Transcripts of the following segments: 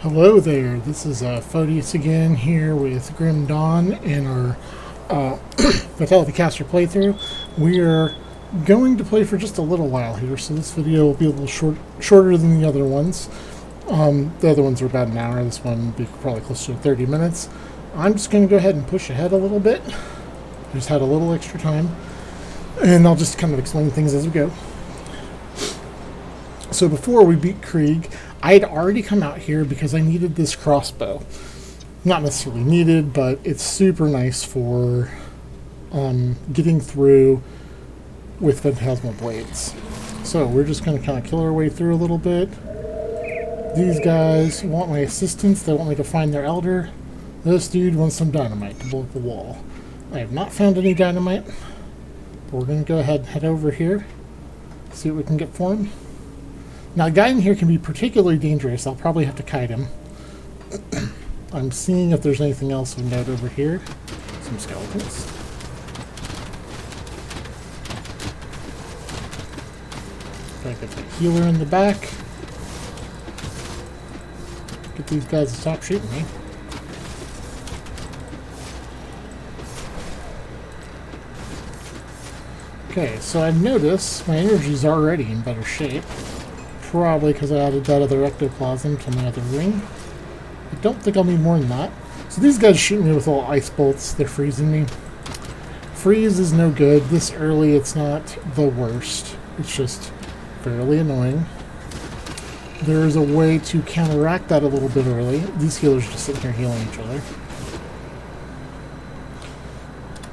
Hello there, this is Photius again here with Grim Dawn in our Vitality Caster playthrough. We are going to play for just a little while here, so this video will be a little shorter than the other ones. The other ones are about an hour, this one will be probably close to 30 minutes. I'm just going to go ahead and push ahead a little bit. Just had a little extra time, and I'll just kind of explain things as we go. So before we beat Krieg, I had already come out here because I needed this crossbow. Not necessarily needed, but it's super nice for getting through with Phantasmal Blades. So we're just going to kind of kill our way through a little bit. These guys want my assistance. They want me to find their elder. This dude wants some dynamite to blow up the wall. I have not found any dynamite, but we're going to go ahead and head over here, see what we can get for him. Now, a guy in here can be particularly dangerous. I'll probably have to kite him. I'm seeing if there's anything else of note over here. Some skeletons. Gotta get the healer in the back. Get these guys to stop shooting me. Okay, so I've noticed my energy's already in better shape. Probably because I added that other ectoplasm to my other ring. I don't think I'll need more than that. So these guys shoot me with all ice bolts. They're freezing me. Freeze is no good. This early, it's not the worst. It's just fairly annoying. There is a way to counteract that a little bit early. These healers are just sitting here healing each other.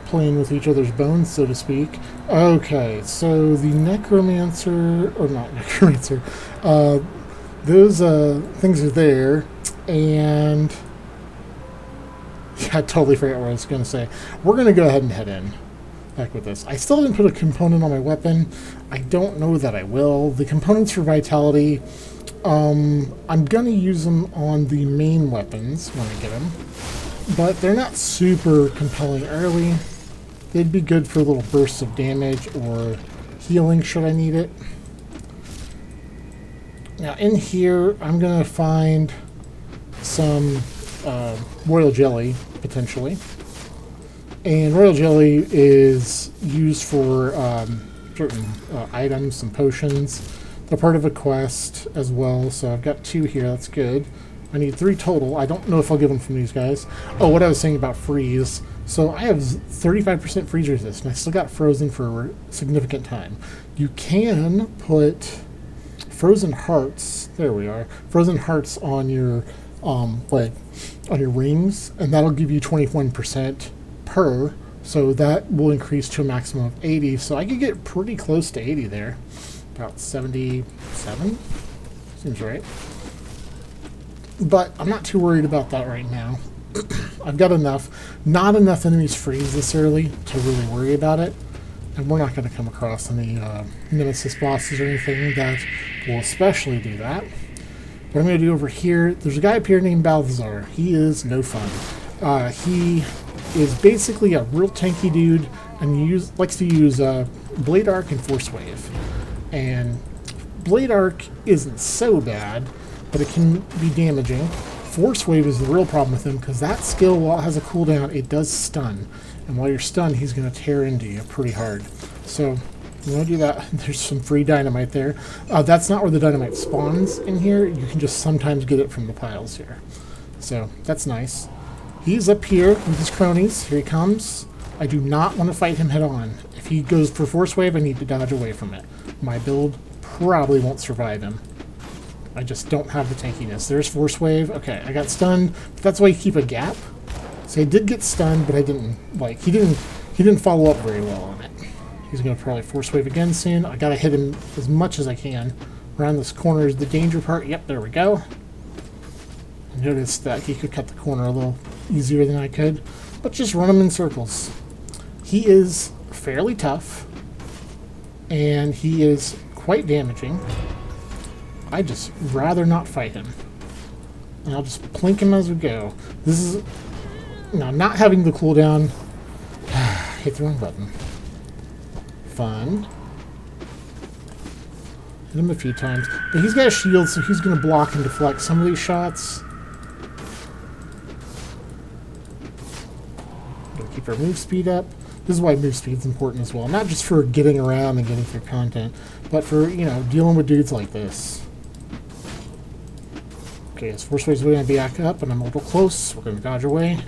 Playing with each other's bones, so to speak. Okay, so the necromancer, or not necromancer, those things are there, and yeah, I totally forgot what I was going to say. We're going to go ahead and head in. Back with this. I still didn't put a component on my weapon. I don't know that I will. The components for Vitality, I'm going to use them on the main weapons when I get them, but they're not super compelling early. They'd be good for little bursts of damage or healing should I need it. Now in here, I'm going to find some royal jelly, potentially. And royal jelly is used for certain items, some potions. They're part of a quest as well, so I've got 2 here, that's good. I need 3 total. I don't know if I'll get them from these guys. Oh, what I was saying about freeze. So I have 35% freeze resist, and I still got frozen for a significant time. You can put frozen hearts. There we are. Frozen hearts on your on your rings, and that'll give you 21% per. So that will increase to a maximum of 80. So I could get pretty close to 80 there. About 77. Seems right. But I'm not too worried about that right now. I've got enough. Not enough enemies freeze this early to really worry about it. And we're not going to come across any Nemesis bosses or anything that will especially do that. What I'm going to do over here, there's a guy up here named Balthazar. He is no fun. He is basically a real tanky dude and likes to use Blade Arc and Force Wave. And Blade Arc isn't so bad, but it can be damaging. Force Wave is the real problem with him because that skill, while it has a cooldown, it does stun. And while you're stunned, he's going to tear into you pretty hard. So, you want to do that. There's some free dynamite there. That's not where the dynamite spawns in here. You can just sometimes get it from the piles here. So, that's nice. He's up here with his cronies. Here he comes. I do not want to fight him head on. If he goes for Force Wave, I need to dodge away from it. My build probably won't survive him. I just don't have the tankiness. There's Force Wave. Okay, I got stunned, but that's why you keep a gap. So I did get stunned, but I didn't, he didn't follow up very well on it. He's going to probably Force Wave again soon. I got to hit him as much as I can. Around this corner is the danger part. Yep, there we go. I noticed that he could cut the corner a little easier than I could, but just run him in circles. He is fairly tough, and he is quite damaging. I just rather not fight him. And I'll just plink him as we go. This is... Now, not having the cooldown... Hit the wrong button. Fun. Hit him a few times. But he's got a shield, so he's going to block and deflect some of these shots. Keep our move speed up. This is why move speed is important as well. Not just for getting around and getting through content, but for, you know, dealing with dudes like this. Okay, his force wave's going to back up, and I'm a little close. We're going to dodge away.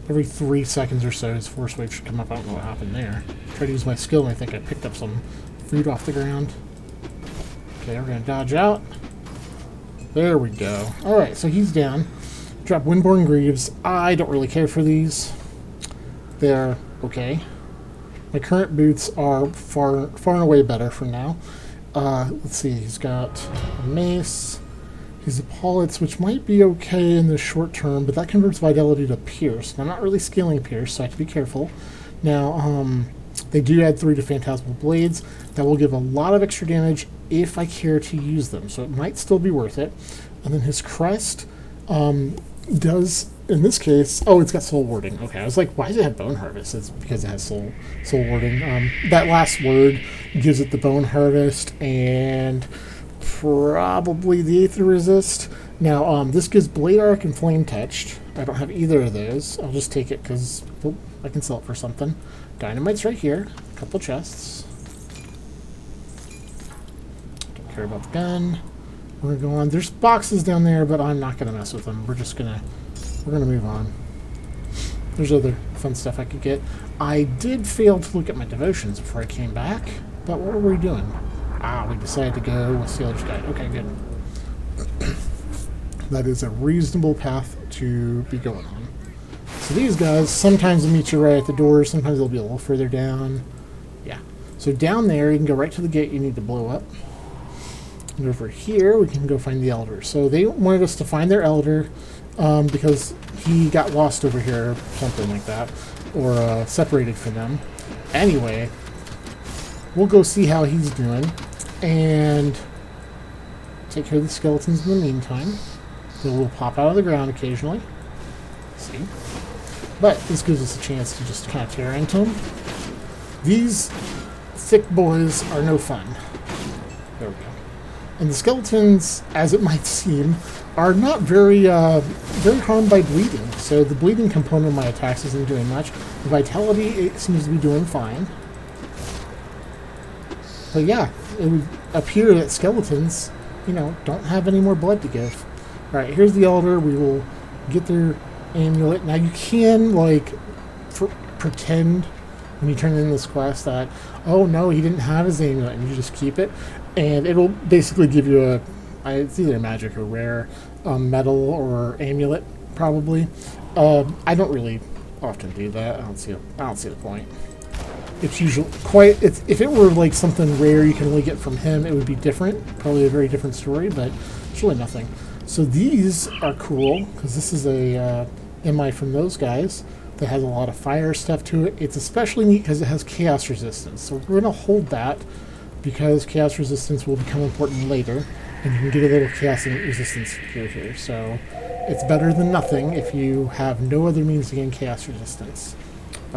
Every 3 seconds or so, his force wave should come up. I don't know what happened there. Try to use my skill, and I think I picked up some food off the ground. Okay, we're going to dodge out. There we go. Alright, so he's down. Drop Windborne Greaves. I don't really care for these. They're okay. My current boots are far and away better for now. Let's see, he's got a mace. He's a Paulitz, which might be okay in the short term, but that converts Vitality to Pierce. I'm not really scaling Pierce, so I have to be careful. Now, they do add 3 to Phantasmal Blades. That will give a lot of extra damage if I care to use them, so it might still be worth it. And then his crest does, in this case, oh, it's got Soul Warding. Okay, I was like, why does it have Bone Harvest? It's because it has Soul Warding. That last word gives it the Bone Harvest and probably the Aether Resist. Now, this gives Blade Arc and Flame Touched. I don't have either of those. I'll just take it because I can sell it for something. Dynamite's right here. A couple chests. Don't care about the gun. We're gonna go on. There's boxes down there, but I'm not gonna mess with them. We're gonna move on. There's other fun stuff I could get. I did fail to look at my devotions before I came back, but what were we doing? We decided to go with Sailor's Guide. Okay, good. That is a reasonable path to be going on. So these guys, sometimes they'll meet you right at the door, sometimes they'll be a little further down. Yeah. So down there, you can go right to the gate you need to blow up. And over here, we can go find the Elder. So they wanted us to find their Elder because he got lost over here, or something like that, or separated from them. Anyway, we'll go see how he's doing and take care of the skeletons in the meantime. They will pop out of the ground occasionally. See? But this gives us a chance to just kind of tear into them. These thick boys are no fun. There we go. And the skeletons, as it might seem, are not very harmed by bleeding. So the bleeding component of my attacks isn't doing much. The vitality, it seems to be doing fine. But yeah, it would appear that skeletons, you know, don't have any more blood to give. Alright, here's the Elder. We will get their amulet. Now you can, like, pretend when you turn in this quest that, oh no, he didn't have his amulet, and you just keep it. And it'll basically give you it's either a magic or rare medal or amulet, probably. I don't really often do that. I don't see the point. It's usually if it were like something rare you can only get from him, it would be different. Probably a very different story, but it's really nothing. So these are cool, because this is a MI from those guys that has a lot of fire stuff to it. It's especially neat because it has chaos resistance. So we're going to hold that, because chaos resistance will become important later, and you can get a little chaos resistance here. So it's better than nothing if you have no other means to gain chaos resistance.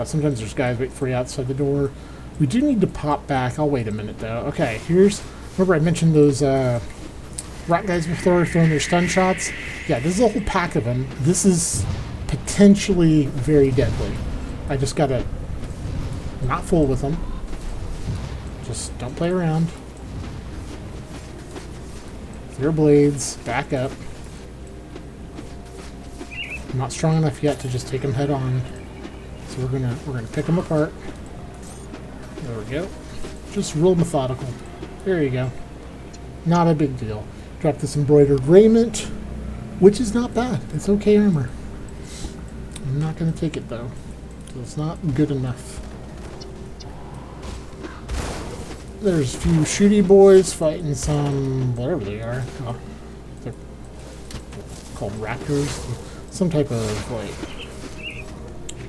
Sometimes there's guys waiting for you outside the door. We do need to pop back. I'll wait a minute, though. Okay, remember I mentioned those rat guys before throwing their stun shots? Yeah, this is a whole pack of them. This is potentially very deadly. I just gotta not fool with them. Just don't play around. Throw blades, back up. I'm not strong enough yet to just take them head on. So we're gonna pick them apart. There we go. Just real methodical. There you go. Not a big deal. Drop this embroidered raiment, which is not bad. It's okay armor. I'm not gonna take it though. So it's not good enough. There's a few shooty boys fighting some whatever they are. Oh, they're called raptors. Some type of like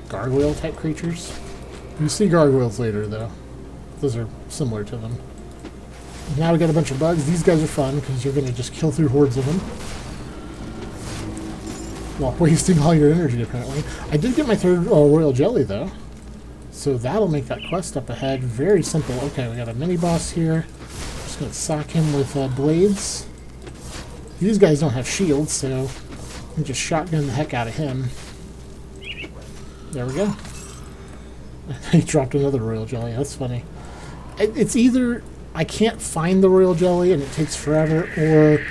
gargoyle type creatures. You see gargoyles later though. Those are similar to them. Now we got a bunch of bugs. These guys are fun because you're going to just kill through hordes of them. While wasting all your energy apparently. I did get my third royal jelly though. So that'll make that quest up ahead very simple. Okay, we got a mini boss here. Just going to sock him with blades. These guys don't have shields, so And just shotgun the heck out of him. There we go. He dropped another royal jelly. That's funny. It's either I can't find the royal jelly and it takes forever, or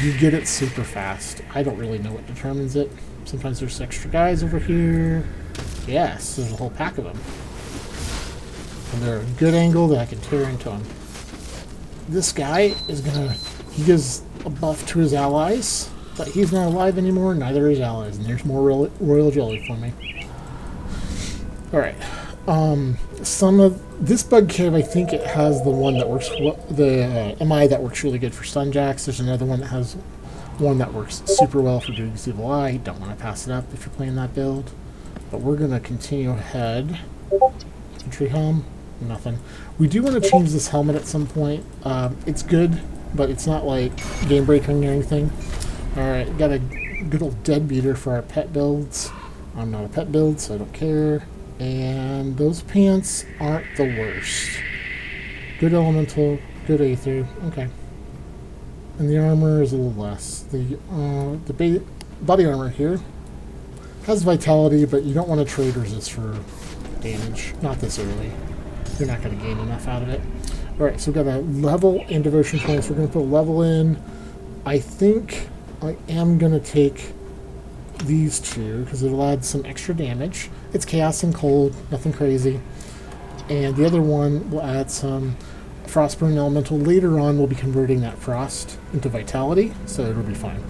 you get it super fast. I don't really know what determines it. Sometimes there's extra guys over here. Yes, there's a whole pack of them. And they're a good angle that I can tear into them. This guy is gonna... He gives a buff to his allies, but he's not alive anymore, neither is allies. And there's more royal jelly for me. Alright. Some of... This bug cave, I think it has the one that works... The MI that works really good for Stunjacks. There's another one that has one that works super well for Duke's Evil Eye. Don't want to pass it up if you're playing that build. But we're going to continue ahead. Entry helm. Nothing. We do want to change this helmet at some point. It's good, but it's not like game breaking or anything. Alright, got a good old dead beater for our pet builds. I'm not a pet build, so I don't care. And those pants aren't the worst. Good elemental, good aether. Okay. And the armor is a little less. The body armor here has vitality, but you don't want to trade resist for damage. Not this early. You're not going to gain enough out of it. Alright, so we've got a level and devotion points. We're going to put a level in. I think I am going to take these two because it'll add some extra damage. It's chaos and cold, nothing crazy. And the other one will add some frostburn elemental. Later on, we'll be converting that frost into vitality, so it'll be fine.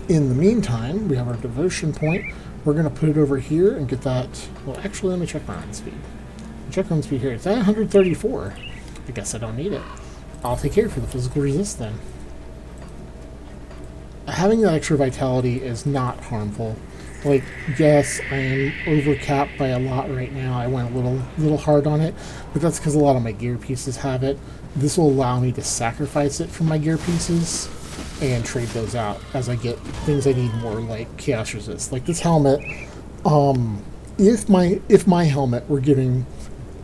In the meantime, we have our devotion point. We're going to put it over here and get that. Well, actually, let me check my run speed. Check run speed here. It's at 134. I guess I don't need it. I'll take care for the physical resist then. Having that extra vitality is not harmful. Like, yes, I am overcapped by a lot right now. I went a little hard on it, but that's because a lot of my gear pieces have it. This will allow me to sacrifice it from my gear pieces and trade those out as I get things I need more, like chaos resist. Like this helmet, if my helmet were giving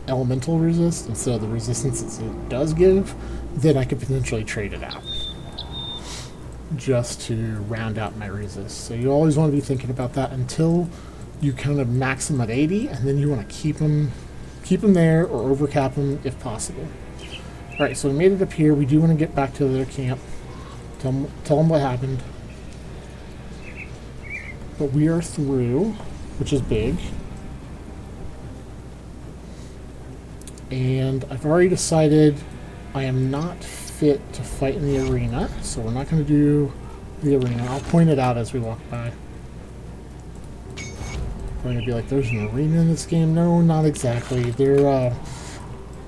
elemental resist instead of the resistance it does give, then I could potentially trade it out just to round out my resist. So you always want to be thinking about that until you kind of max them at 80, and then you want to keep them there or overcap them if possible. Alright, so we made it up here. We do want to get back to their camp. Tell them what happened. But we are through, which is big. And I've already decided I am not fit to fight in the arena, so we're not going to do the arena. I'll point it out as we walk by. I'm going to be like, there's an arena in this game? No, not exactly.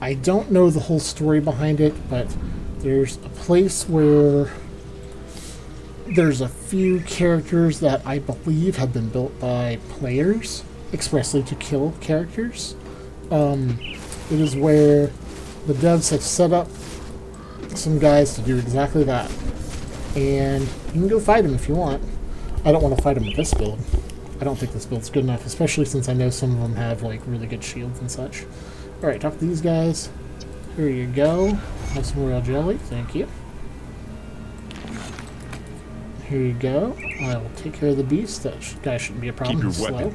I don't know the whole story behind it, but there's a place where there's a few characters that I believe have been built by players expressly to kill characters. It is where the devs have set up some guys to do exactly that. And you can go fight them if you want. I don't want to fight them with this build. I don't think this build's good enough, especially since I know some of them have like really good shields and such. Alright, talk to these guys. Here you go. Have some royal jelly. Thank you. Here you go. I will take care of the beast. That guy shouldn't be a problem. He's slow.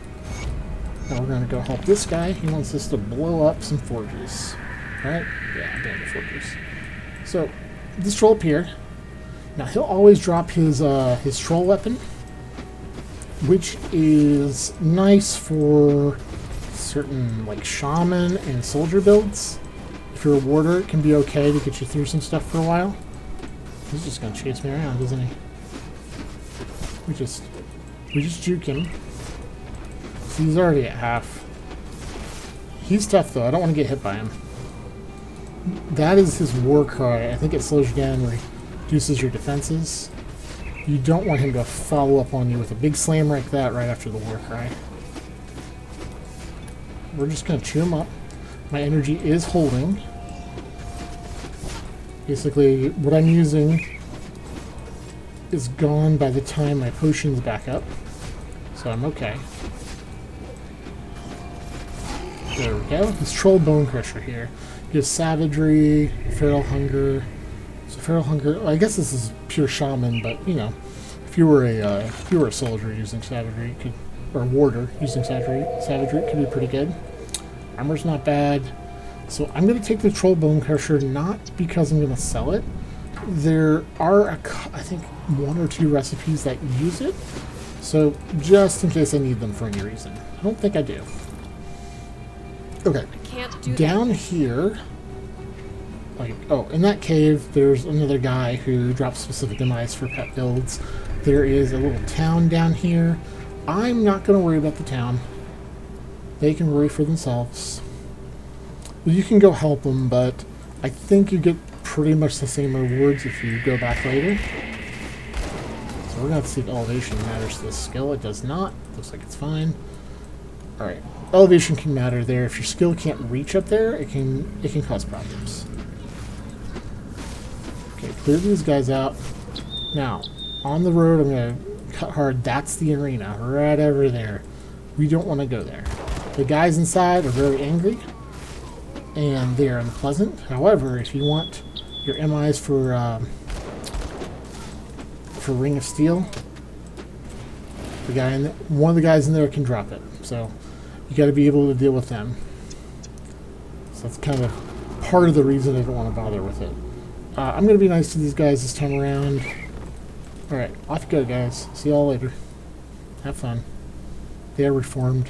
Now we're going to go help this guy. He wants us to blow up some forges. Right? Yeah, abandoned forges. So, this troll up here. Now, he'll always drop his troll weapon, which is nice for certain, like, shaman and soldier builds. If you're a warder, it can be okay to get you through some stuff for a while. He's just going to chase me around, isn't he? We just juke him. See, he's already at half. He's tough, though. I don't want to get hit by him. That is his war cry. I think it slows you down and reduces your defenses. You don't want him to follow up on you with a big slam like that right after the war cry. We're just going to chew him up. My energy is holding. Basically, what I'm using is gone by the time my potion's back up. So I'm okay. There we go. This Troll Bone Crusher here. He has Savagery, Feral Hunger. So Feral Hunger, well, I guess this is pure Shaman, but, you know, if you were a soldier using savagery, it could, or a warder using savagery, it could be pretty good. Armor's not bad. So I'm going to take the Troll Bone Crusher, not because I'm going to sell it. There are, I think, 1 or 2 recipes that use it. So just in case I need them for any reason. I don't think I do. Okay. I can't do Down that. here, like, oh, in that cave, there's another guy who drops specific demise for pet builds. There is a little town down here. I'm not going to worry about the town. They can worry for themselves. Well, you can go help them, but I think you get pretty much the same rewards if you go back later. So we're going to have to see if elevation matters to this skill. It does not. Looks like it's fine. Alright. Elevation can matter there. If your skill can't reach up there, it can cause problems. Okay, clear these guys out. Now, on the road, I'm going to cut hard. That's the arena, right over there. We don't want to go there. The guys inside are very angry, and they are unpleasant. However, if you want your MIs for Ring of Steel, the guy one of the guys in there can drop it. So you got to be able to deal with them. So that's kind of part of the reason I don't want to bother with it. I'm going to be nice to these guys this time around. Alright, off you go, guys. See y'all later. Have fun. They are reformed.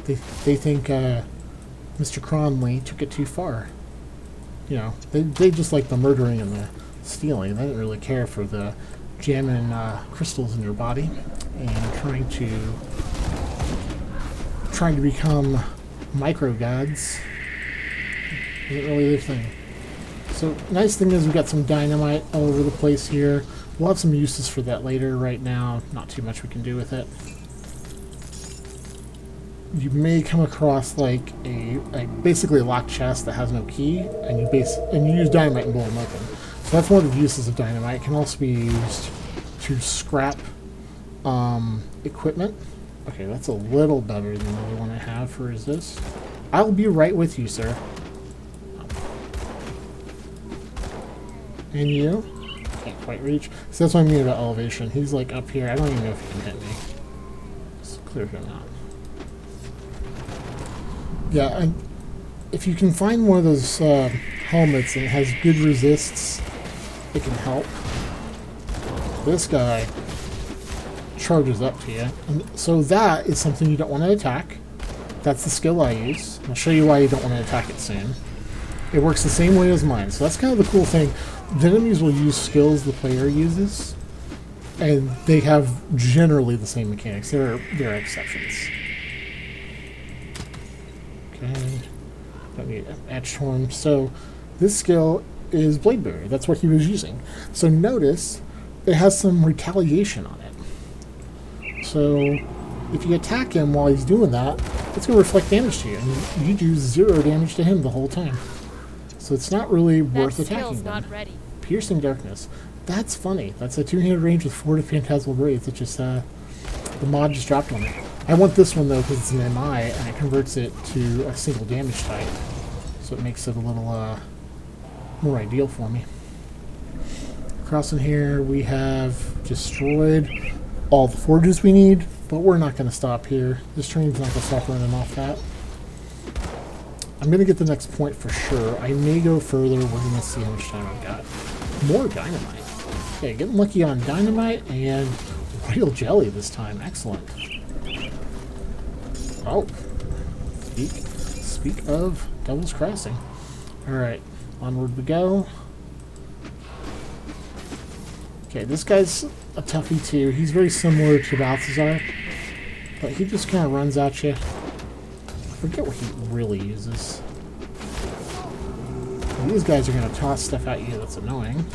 They think Mr. Cronley took it too far. You know, they just like the murdering and the stealing. They didn't really care for the jamming crystals in your body and trying to become micro gods. Isn't really their thing. So, nice thing is we've got some dynamite all over the place here. We'll have some uses for that later. Right now, not too much we can do with it. You may come across like basically a locked chest that has no key, and you use dynamite and blow them open. So that's one of the uses of dynamite. It can also be used to scrap equipment. Okay, that's a little better than the other one I have for resist. I'll be right with you, sir. And you? Can't quite reach. So that's what I mean about elevation. He's like up here. I don't even know if he can hit me. Let's clear him out. Yeah, and if you can find one of those helmets that has good resists, it can help. This guy charges up to you. And so that is something you don't want to attack. That's the skill I use. I'll show you why you don't want to attack it soon. It works the same way as mine. So that's kind of the cool thing. The enemies will use skills the player uses, and they have generally the same mechanics. There are exceptions. Okay, don't need Etched Horn. So this skill is Bladeberry. That's what he was using. So notice it has some retaliation on it. So if you attack him while he's doing that, it's going to reflect damage to you, and you do 0 damage to him the whole time. So it's not really worth attacking them. Not ready. Piercing Darkness. That's funny. That's a 2-handed range with 4 Phantasmal Wraith. It just, the mod just dropped on it. I want this one, though, because it's an MI, and it converts it to a single damage type. So it makes it a little, more ideal for me. Crossing here, we have destroyed all the forges we need, but we're not going to stop here. This train's not going to stop running off that. I'm going to get the next point for sure. I may go further. We're going to see how much time I've got. More dynamite. Okay, getting lucky on dynamite and royal jelly this time. Excellent. Oh. Speak of Devil's Crossing. Alright, onward we go. Okay, this guy's a toughie too. He's very similar to Balthazar, but he just kind of runs at you. I forget what he really uses. These guys are going to toss stuff at you that's annoying.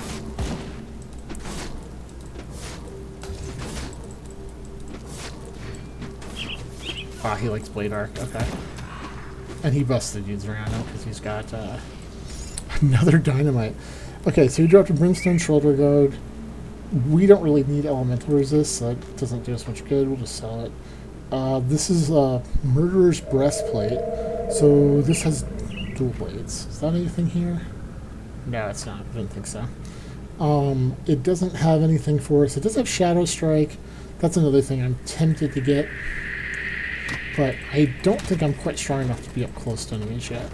Ah, he likes Blade Arc. Okay. And he busted dudes around now because he's got another dynamite. Okay, so he dropped a Brimstone Shoulder Guard. We don't really need Elemental Resist, so that doesn't do us much good. We'll just sell it. This is Murderer's Breastplate. So this has dual blades. Is that anything here? No, it's not. I didn't think so. It doesn't have anything for us. It does have Shadow Strike. That's another thing I'm tempted to get. But I don't think I'm quite strong enough to be up close to enemies yet.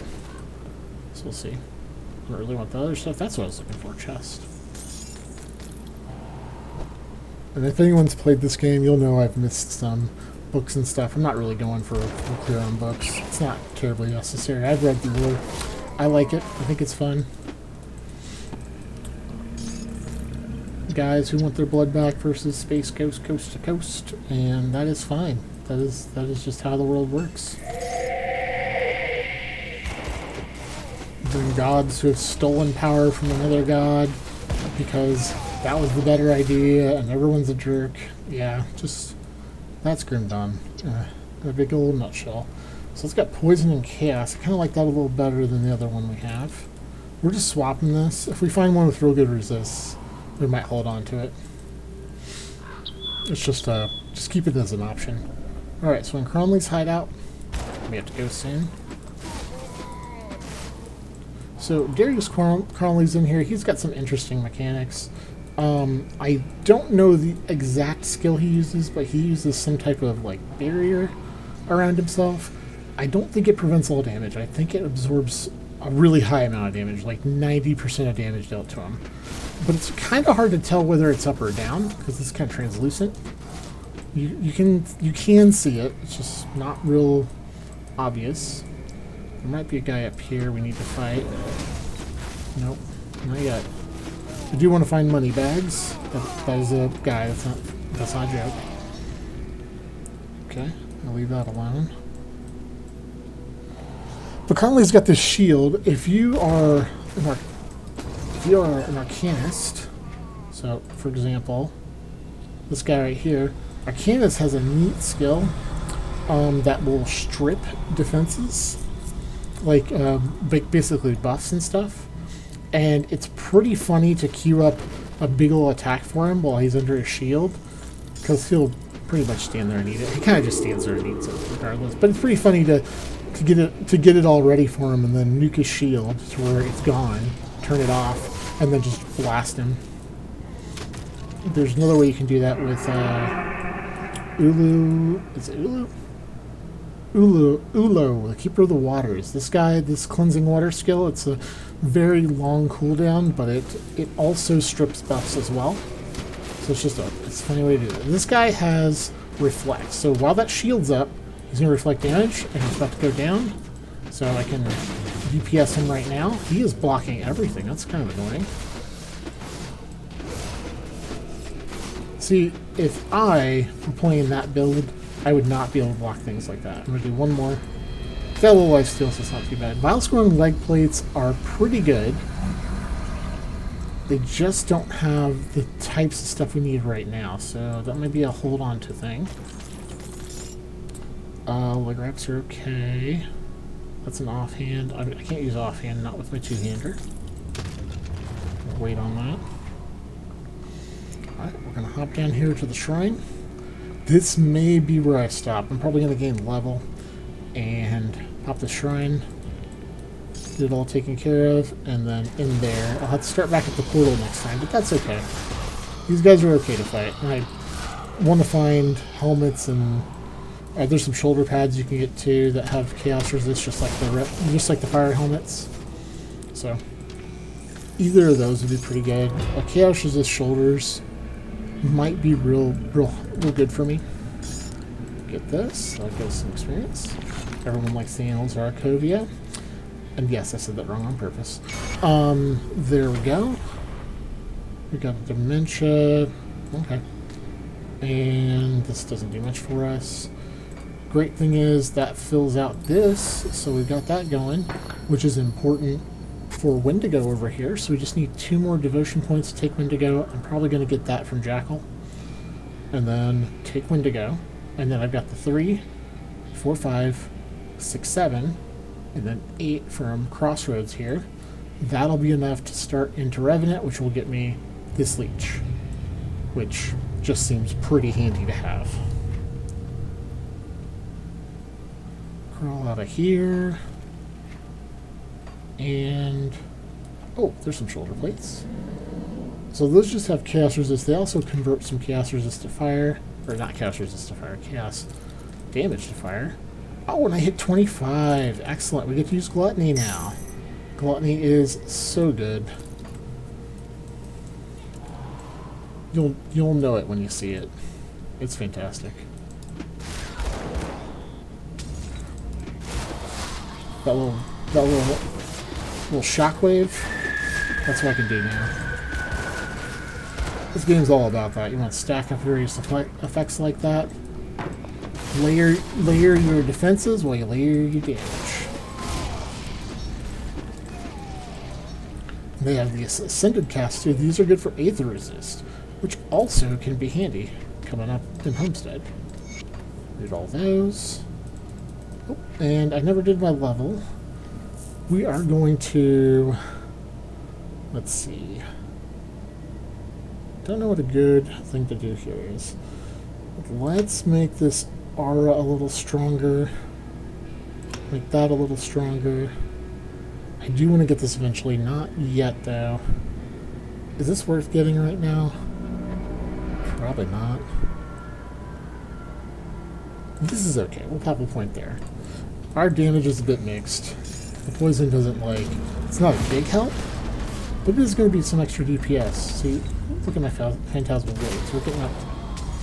So we'll see. I don't really want the other stuff. That's what I was looking for, chest. And if anyone's played this game, you'll know I've missed some books and stuff. I'm not really going for clear on books. It's not terribly necessary. I've read the lore. I like it. I think it's fun. Guys who want their blood back versus Space Ghost coast to coast, and that is fine. That is just how the world works. Then gods who have stolen power from another god because that was the better idea, and everyone's a jerk. Yeah, just that's Grim Dawn in a big old nutshell. So it's got poison and chaos. I kind of like that a little better than the other one we have. We're just swapping this. If we find one with real good resists, we might hold on to it. It's just keep it as an option. Alright, so in Cronley's hideout, we have to go soon. So Darius Cronley's in here. He's got some interesting mechanics. I don't know the exact skill he uses, but he uses some type of like barrier around himself. I don't think it prevents all damage. I think it absorbs a really high amount of damage, like 90% of damage dealt to him. But it's kind of hard to tell whether it's up or down because it's kind of translucent. You can see it. It's just not real obvious. There might be a guy up here we need to fight. Nope, not yet. I do want to find money bags. That is a guy. That's not a joke. Okay, I'll leave that alone. But Cronley's got this shield. If you are an Arcanist, so for example, this guy right here, Arcanist has a neat skill that will strip defenses, like basically buffs and stuff. And it's pretty funny to queue up a big ol' attack for him while he's under a shield, because he'll pretty much stand there and eat it. He kind of just stands there and eats it regardless. But it's pretty funny to get it all ready for him and then nuke his shield to where it's gone, turn it off, and then just blast him. There's another way you can do that with Ulu. Is it Ulu? Ulo, the Keeper of the Waters. This guy, this cleansing water skill, it's a very long cooldown, but it also strips buffs as well. So it's just it's a funny way to do it. This guy has reflect. So while that shield's up, he's going to reflect damage, and he's about to go down. So I can DPS him right now. He is blocking everything. That's kind of annoying. See, if I were playing that build, I would not be able to block things like that. I'm going to do one more. Got a little life steal, so it's not too bad. Vile Scoring leg plates are pretty good. They just don't have the types of stuff we need right now, so that might be a hold on to thing. Leg wraps are okay. That's an offhand. I can't use offhand, not with my two-hander. Wait on that. Alright, we're going to hop down here to the shrine. This may be where I stop. I'm probably going to gain level and pop the shrine, get it all taken care of, and then in there, I'll have to start back at the portal next time, but that's okay. These guys are okay to fight. And I want to find helmets, and there's some shoulder pads you can get too that have chaos resist, just like the fire helmets. So either of those would be pretty good. A chaos resist shoulders might be real good for me. Get this. That gives some experience. Everyone likes the Annals of Arkovia. And yes, I said that wrong on purpose. There we go. We got Dementia. Okay. And this doesn't do much for us. Great thing is that fills out this, so we've got that going, which is important for Wendigo over here. So we just need 2 more devotion points to take Wendigo. I'm probably going to get that from Jackal. And then take Wendigo. And then I've got the 3, 4, 5, 6, 7, and then 8 from Crossroads here. That'll be enough to start into Revenant, which will get me this leech, which just seems pretty handy to have. Crawl out of here. And oh, there's some shoulder plates. So those just have chaos resist. They also convert some chaos resist to fire. Or not chaos resist to fire, chaos damage to fire. Oh, and I hit 25. Excellent. We get to use Gluttony now. Gluttony is so good. You'll know it when you see it. It's fantastic. That little shockwave. That's what I can do now. This game's all about that. You want to stack up various effects like that. Layer your defenses while you layer your damage. They have the Ascended cast too. These are good for Aether Resist, which also can be handy coming up in Homestead. Did all those. Oh, and I never did my level. We are going to... Let's see. Don't know what a good thing to do here is. Let's make this aura a little stronger. Make that a little stronger. I do want to get this eventually. Not yet, though. Is this worth getting right now? Probably not. This is okay. We'll pop a point there. Our damage is a bit mixed. The poison doesn't like... It's not a big help, but it is going to be some extra DPS. See, look at my Phantasmal Blades. We're getting up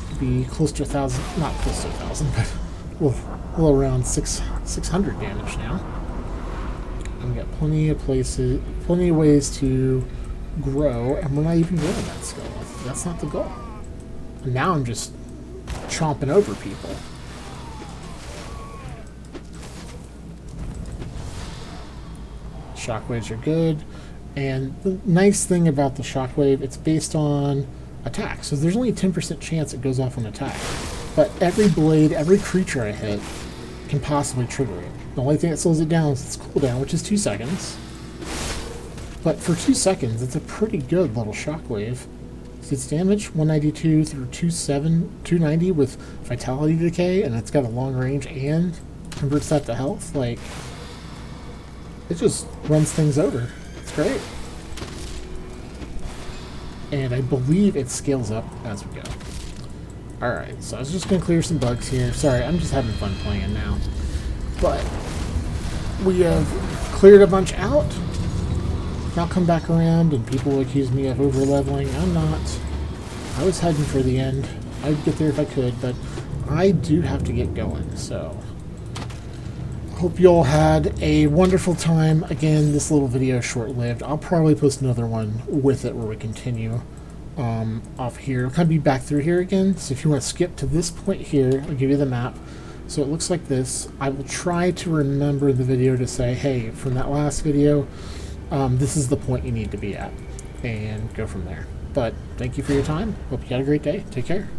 to be close to 1,000. Not close to 1,000, but well around 600 damage now. And we got plenty of ways to grow, and we're not even growing that skill. That's not the goal. And now I'm just chomping over people. Shockwaves are good, and the nice thing about the shockwave, it's based on attack. So there's only a 10% chance it goes off on attack. But every blade, every creature I hit can possibly trigger it. The only thing that slows it down is its cooldown, which is 2 seconds. But for 2 seconds, it's a pretty good little shockwave. So its damage, 192 through 290 with Vitality Decay, and it's got a long range and converts that to health. Like, it just runs things over. It's great. And I believe it scales up as we go. Alright, so I was just going to clear some bugs here. Sorry, I'm just having fun playing now. But we have cleared a bunch out. Now come back around and people will accuse me of over-leveling. I'm not. I was heading for the end. I'd get there if I could, but I do have to get going, so... Hope you all had a wonderful time. Again, this little video is short-lived. I'll probably post another one with it where we continue off here. I'll kind of be back through here again, so if you want to skip to this point here, I'll give you the map. So it looks like this. I will try to remember the video to say, hey, from that last video, this is the point you need to be at, and go from there. But thank you for your time. Hope you had a great day. Take care.